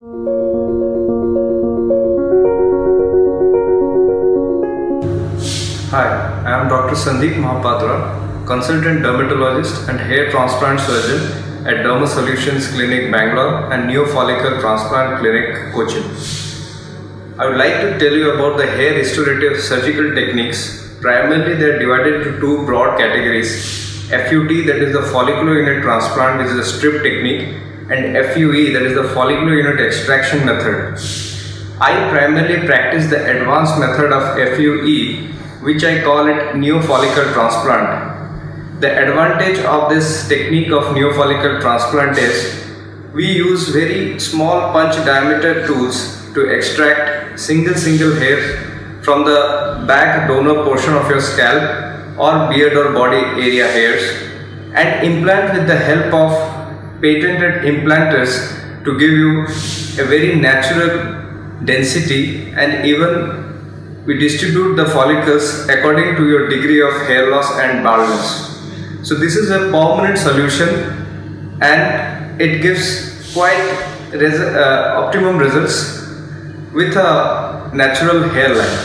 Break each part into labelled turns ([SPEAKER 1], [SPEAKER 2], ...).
[SPEAKER 1] Hi, I am Dr. Sandeep Mahapatra, consultant dermatologist and hair transplant surgeon at Derma Solutions Clinic, Bangalore and Neo Follicle Transplant Clinic, Cochin. I would like to tell you about the hair restorative surgical techniques. Primarily, they are divided into two broad categories: FUT, that is the follicular unit transplant, which is a strip technique, and FUE, that is the follicular unit extraction method. I primarily practice the advanced method of FUE, which I call it neofollicle transplant. The advantage of this technique of neofollicle transplant is we use very small punch diameter tools to extract single hair from the back donor portion of your scalp or beard or body area hairs and implant with the help of patented implanters to give you a very natural density, and even we distribute the follicles according to your degree of hair loss and baldness. So this is a permanent solution and it gives quite optimum results with a natural hairline.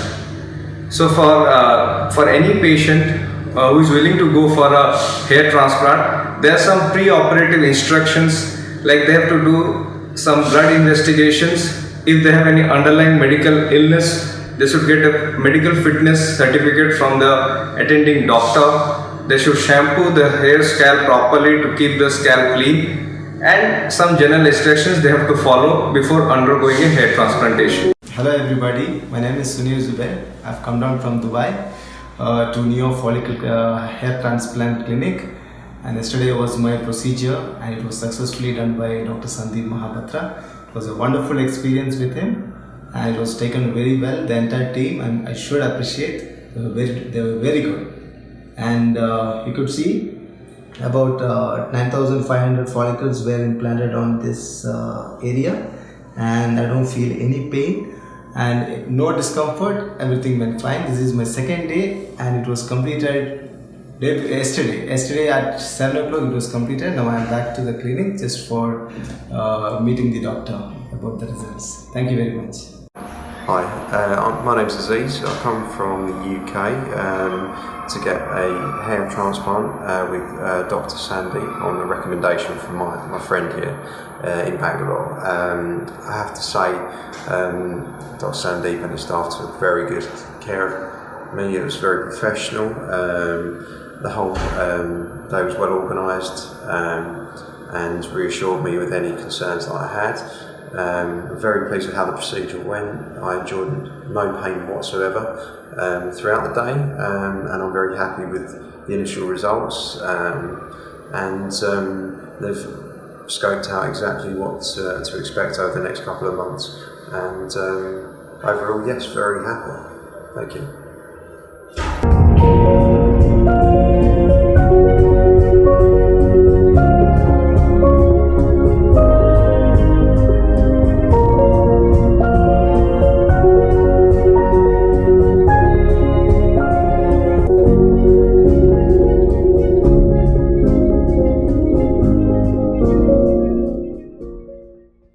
[SPEAKER 1] So for any patient who is willing to go for a hair transplant, there are some pre-operative instructions, like they have to do some blood investigations. If they have any underlying medical illness, they should get a medical fitness certificate from the attending doctor. They should shampoo the hair scalp properly to keep the scalp clean, and some general instructions they have to follow before undergoing a hair transplantation.
[SPEAKER 2] Hello everybody, my name is Sunil Zubair. I've come down from Dubai to Neo Follicle Hair Transplant Clinic, and yesterday was my procedure and it was successfully done by Dr. Sandeep Mahapatra. It was a wonderful experience with him and it was taken very well, the entire team, and I should appreciate, they were very good. And you could see about 9,500 follicles were implanted on this area, and I don't feel any pain and no discomfort. Everything went fine. This is my second day and it was completed yesterday at 7 o'clock. It was completed. Now I am back to the clinic just for meeting the doctor about the results. Thank you very much.
[SPEAKER 3] Hi, my name's Aziz. I come from the UK to get a hair transplant with Dr. Sandy on a recommendation from my friend here in Bangalore. I have to say, Dr. Sandeep and his staff took very good care of me. It was very professional. The whole day was well organised and reassured me with any concerns that I had. I'm very pleased with how the procedure went. I enjoyed no pain whatsoever throughout the day, and I'm very happy with the initial results. They've scoped out exactly what to expect over the next couple of months, and overall, yes, very happy. Thank you.